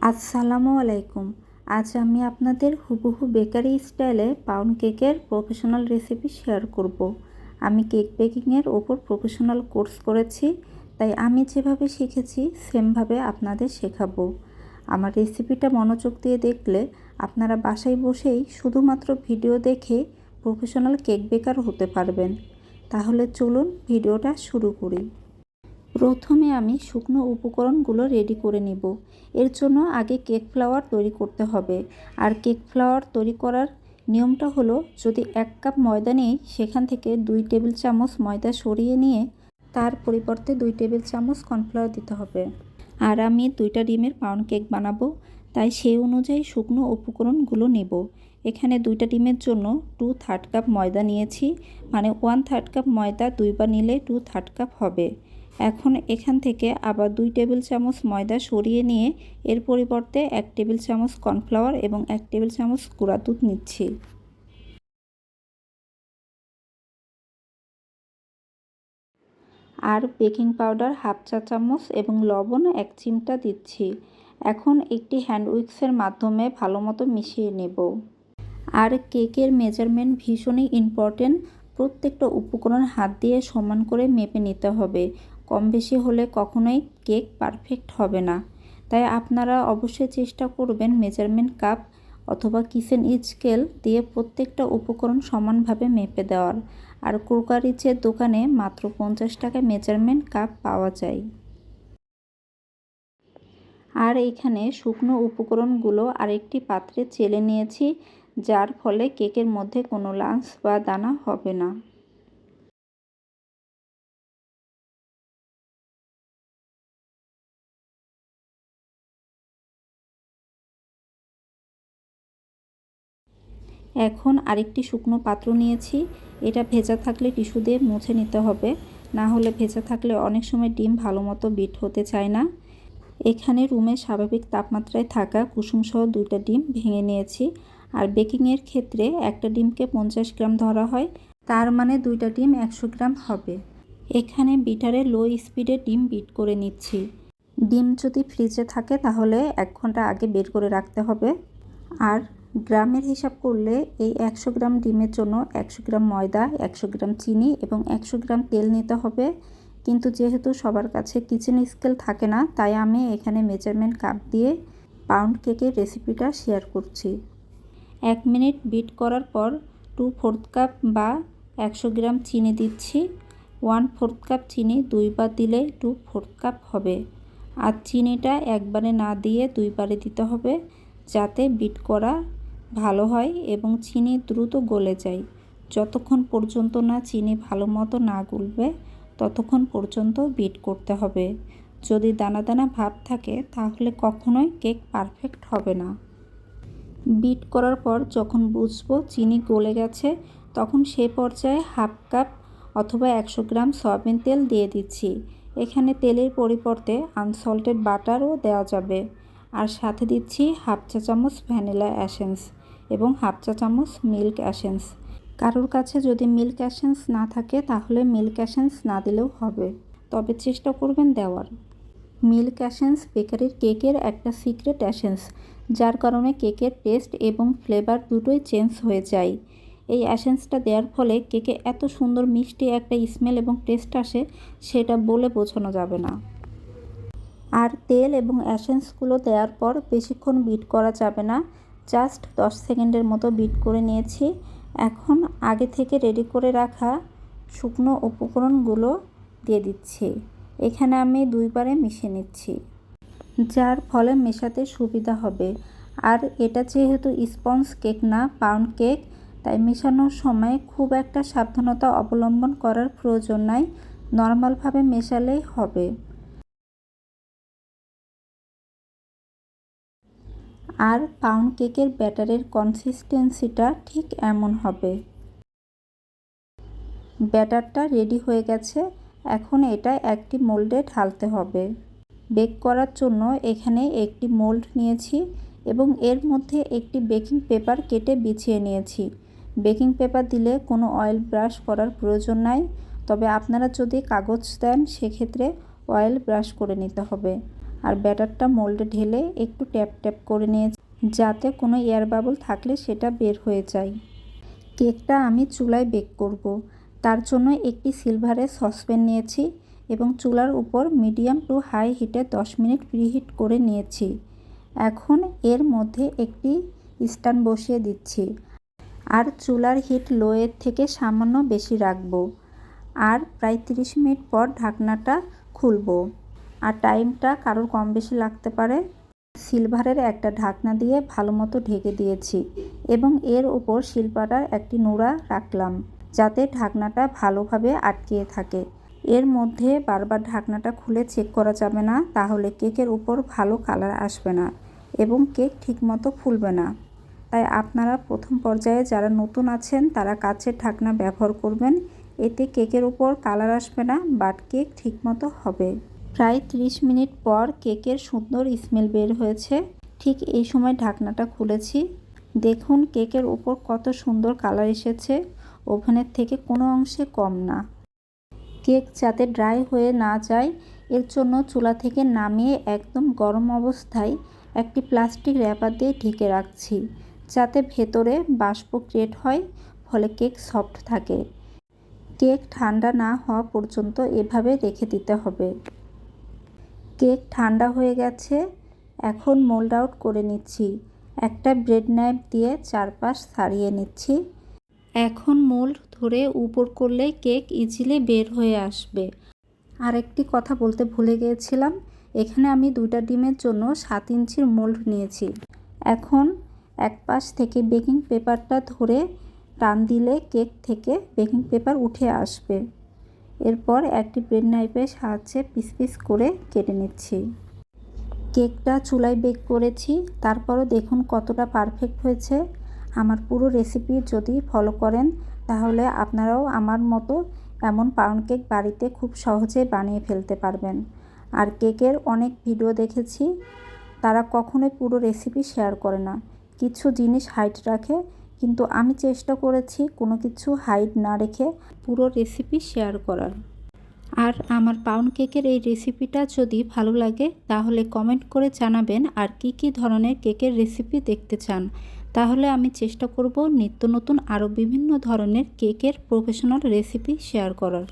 আসসালামু আলাইকুম। আজ আমি আপনাদের হুবহু বেকারি স্টাইলে পাউন্ড কেকের প্রফেশনাল রেসিপি শেয়ার করব। আমি কেক বেকিংয়ের ওপর প্রফেশনাল কোর্স করেছি, তাই আমি যেভাবে শিখেছি সেমভাবে আপনাদের শেখাবো। আমার রেসিপিটা মনোযোগ দিয়ে দেখলে আপনারা বাসায় বসেই শুধুমাত্র ভিডিও দেখে প্রফেশনাল কেক বেকার হতে পারবেন। তাহলে চলুন ভিডিওটা শুরু করি। প্রথমে আমি শুকনো উপকরণগুলো রেডি করে নিব। এর জন্য আগে কেক ফ্লাওয়ার তৈরি করতে হবে। আর কেক ফ্লাওয়ার তৈরি করার নিয়মটা হলো, যদি 1 কাপ ময়দা নিই সেখান থেকে 2 টেবিল চামচ ময়দা সরিয়ে নিয়ে তার পরিবর্তে 2 টেবিল চামচ কর্নফ্লাওয়ার দিতে হবে। আর আমি 2টা ডিমের পাউন্ড কেক বানাবো, তাই সেই অনুযায়ী শুকনো উপকরণগুলো নেব। এখানে 2টা ডিমের জন্য 2/3 কাপ ময়দা নিয়েছি, মানে 1/3 কাপ ময়দা 2 বার নিলে 2/3 কাপ হবে। এখন এখান থেকে আবার 2 টেবিল চামচ ময়দা সরিয়ে নিয়ে এর পরিবর্তে 1 টেবিল চামচ কর্নফ্লাওয়ার এবং 1 টেবিল চামচ গুঁড়া দুধ নিচ্ছি। আর বেকিং পাউডার 1/2 চা চামচ এবং লবণ 1 চিমটা দিচ্ছি। এখন একটি হ্যান্ড উইক্সের মাধ্যমে ভালোমতো মিশিয়ে নেব। আর কেকের মেজারমেন্ট ভীষণই ইম্পর্টেন্ট। প্রত্যেকটা উপকরণ হাত দিয়ে সমান করে মেপে নিতে হবে। কম বেশি হলে কখনোই কেক পারফেক্ট হবে না। তাই আপনারা অবশ্যই চেষ্টা করবেন মেজারমেন্ট কাপ অথবা কিচেন স্কেল দিয়ে প্রত্যেকটা উপকরণ সমানভাবে মেপে দেওয়ার। আর ক্রোকারিজের দোকানে মাত্র 50 টাকায় মেজারমেন্ট কাপ পাওয়া যায়। আর এখানে শুকনো উপকরণগুলো আরেকটি পাত্রে চেলে নিয়েছি, যার ফলে কেকের মধ্যে কোনো লাম্পস বা দানা হবে না। এখন আরেকটি শুকনো পাত্র নিয়েছি। এটা ভেজা থাকলে টিস্যু দিয়ে মুছে নিতে হবে, না হলে ভেজা থাকলে অনেক সময় ডিম ভালো মতো বিট হতে চায় না। এখানে রুমের স্বাভাবিক তাপমাত্রায় থাকা কুসুমসহ 2টা ডিম ভেঙে নিয়েছি। আর বেকিংয়ের ক্ষেত্রে একটা ডিমকে 50 গ্রাম ধরা হয়, তার মানে 2টা ডিম 100 গ্রাম হবে। এখানে বিটারে লো স্পিডে ডিম বিট করে নিচ্ছি। ডিম যদি ফ্রিজে থাকে তাহলে 1 ঘন্টা আগে বের করে রাখতে হবে। আর গ্রামের হিসাব করলে এই 100 গ্রাম ডিমের জন্য 100 গ্রাম ময়দা, 100 গ্রাম চিনি এবং 100 গ্রাম তেল নিতে হবে। কিন্তু যেহেতু সবার কাছে কিচেন স্কেল থাকে না, তাই আমি এখানে মেজারমেন্ট কাপ দিয়ে পাউন্ড কেকের রেসিপিটা শেয়ার করছি। 1 মিনিট বিট করার পর 2/4 কাপ বা 100 গ্রাম চিনি দিচ্ছি। 1/4 কাপ চিনি 2 বার দিলে 2/4 কাপ হবে। আর চিনিটা একবারে না দিয়ে 2 বারে দিতে হবে, যাতে বিট করা ভালো হয় এবং চিনি দ্রুত গলে যায়। যতক্ষণ পর্যন্ত না চিনি ভালো মতো না গলবে ততক্ষণ পর্যন্ত বিট করতে হবে। যদি দানা দানা ভাব থাকে তাহলে কখনোই কেক পারফেক্ট হবে না। বিট করার পর যখন বুঝবো চিনি গলে গেছে, তখন সে পর্যায়ে 1/2 কাপ অথবা 100 গ্রাম সয়াবিন তেল দিয়ে দিচ্ছি। এখানে তেলের পরিবর্তে আনসল্টেড বাটারও দেওয়া যাবে। আর সাথে দিচ্ছি 1/2 চা চামচ ভ্যানিলা এসেন্স এবং 1/2 চা চামচ মিল্ক এসেন্স। কারোর কাছে যদি মিল্ক এসেন্স না থাকে তাহলে মিল্ক এসেন্স না দিলেও হবে, তবে চেষ্টা করবেন দেওয়ার। মিল্ক এসেন্স বেকারির কেকের একটা সিক্রেট এসেন্স, যার কারণে কেকের টেস্ট এবং ফ্লেভার দুটোই চেঞ্জ হয়ে যায়। এই এসেন্সটা দেওয়ার ফলে কেকে এত সুন্দর মিষ্টি একটা স্মেল এবং টেস্ট আসে, সেটা বলে বোঝানো যাবে না। আর তেল এবং এসেন্সগুলো দেওয়ার পর বেশিক্ষণ বিট করা যাবে না, জাস্ট 10 সেকেন্ডের মতো বিট করে নিয়েছি। এখন আগে থেকে রেডি করে রাখা শুকনো উপকরণগুলো দিয়ে দিচ্ছি। এখানে আমি 2 বারে মিশিয়ে নিচ্ছি, যার ফলে মেশাতে সুবিধা হবে। আর এটা যেহেতু স্পঞ্জ কেক না, পাউন্ড কেক, তাই মেশানোর সময় খুব একটা সাবধানতা অবলম্বন করার প্রয়োজন নাই, নর্মালভাবে মেশালেই হবে। আর পাউন্ড কেকের ব্যাটারের কনসিস্টেন্সিটা ঠিক এমন হবে। ব্যাটারটা রেডি হয়ে গেছে। এখন এটা একটি মোল্ডে ঢালতে হবে। বেক করার জন্য এখানে একটি মোল্ড নিয়েছি এবং এর মধ্যে একটি বেকিং পেপার কেটে বিছিয়ে নিয়েছি। বেকিং পেপার দিলে কোনো অয়েল ব্রাশ করার প্রয়োজন নাই, তবে আপনারা যদি কাগজ দেন সেক্ষেত্রে অয়েল ব্রাশ করে নিতে হবে। আর ব্যাটারটা মোল্ডে ঢেলে একটু ট্যাপ ট্যাপ করে নিয়েছি, যাতে কোনো এয়ার বাবল থাকলে সেটা বের হয়ে যায়। কেকটা আমি চুলায় বেক করব। তার জন্য একটি সিলভারের সসপ্যান নিয়েছি এবং চুলার উপর মিডিয়াম টু হাই হিটে 10 মিনিট প্রিহিট করে নিয়েছি। এখন এর মধ্যে একটি স্ট্যান্ড বসিয়ে দিচ্ছি আর চুলার হিট লোয়ের থেকে সামান্য বেশি রাখবো। আর প্রায় 30 মিনিট পর ঢাকনাটা খুলবো। আর টাইমটা কারোর কম বেশি লাগতে পারে। সিলভারের একটা ঢাকনা দিয়ে ভালো মতো ঢেকে দিয়েছি এবং এর উপর শিলপাটার একটি নুড়া রাখলাম, যাতে ঢাকনাটা ভালোভাবে আটকে থাকে। এর মধ্যে বারবার ঢাকনাটা খুলে চেক করা যাবে না, তাহলে কেকের উপর ভালো কালার আসবে না এবং কেক ঠিকমতো ফুলবে না। তাই আপনারা প্রথম পর্যায়ে যারা নতুন আছেন তারা কাচের ঢাকনা ব্যবহার করবেন। এতে কেকের উপর কালার আসবে না, বাট কেক ঠিকমতো হবে। প্রায় 30 মিনিট পর কেকের সুন্দর স্মেল বের হয়েছে। ঠিক এই সময় ঢাকনাটা খুলেছি। দেখুন কেকের উপর কত সুন্দর কালার এসেছে, ওভেনের থেকে কোনো অংশে কম না। কেক যাতে ড্রাই হয়ে না যায় এর জন্য চুলা থেকে নামিয়ে একদম গরম অবস্থায় একটি প্লাস্টিক র্যাপার দিয়ে ঢেকে রাখছি, যাতে ভেতরে বাষ্প ক্রিয়েট হয়, ফলে কেক সফট থাকে। কেক ঠান্ডা না হওয়া পর্যন্ত এভাবে রেখে দিতে হবে। কেক ঠান্ডা হয়ে গেছে, এখন মোল্ড আউট করে নিচ্ছি। একটা ব্রেড নাইফ দিয়ে চারপাশ ছাড়িয়ে নিচ্ছি। এখন মোল্ড ধরে উপর করলে কেক ইজিলি বের হয়ে আসবে। আরেকটি কথা বলতে ভুলে গিয়েছিলাম, এখানে আমি 2টা ডিমের জন্য 7 ইঞ্চির মোল্ড নিয়েছি। এখন এক পাশ থেকে বেকিং পেপারটা ধরে টান দিলে কেক থেকে বেকিং পেপার উঠে আসবে। এরপর একটি ব্রেড নাইফের সাহায্যে পিস পিস করে কেটে নিচ্ছি। কেকটা চুলায় বেক করেছি, তারপরও দেখুন কতটা পারফেক্ট হয়েছে। আমার পুরো রেসিপি যদি ফলো করেন তাহলে আপনারাও আমার মতো এমন পাউন্ড কেক বাড়িতে খুব সহজে বানিয়ে ফেলতে পারবেন। আর কেকের অনেক ভিডিও দেখেছি, তারা কখনোই পুরো রেসিপি শেয়ার করে না, কিছু জিনিস হাইড রাখে, কিন্তু আমি চেষ্টা করেছি কোনো কিছু হাইড না রেখে পুরো রেসিপি শেয়ার করার। আর আমার পাউন্ড কেকের এই রেসিপিটা যদি ভালো লাগে তাহলে কমেন্ট করে জানাবেন আর কি কি ধরনের কেকের রেসিপি দেখতে চান। তাহলে আমি চেষ্টা করব নিত্য নতুন আরও বিভিন্ন ধরনের কেকের প্রফেশনাল রেসিপি শেয়ার করার।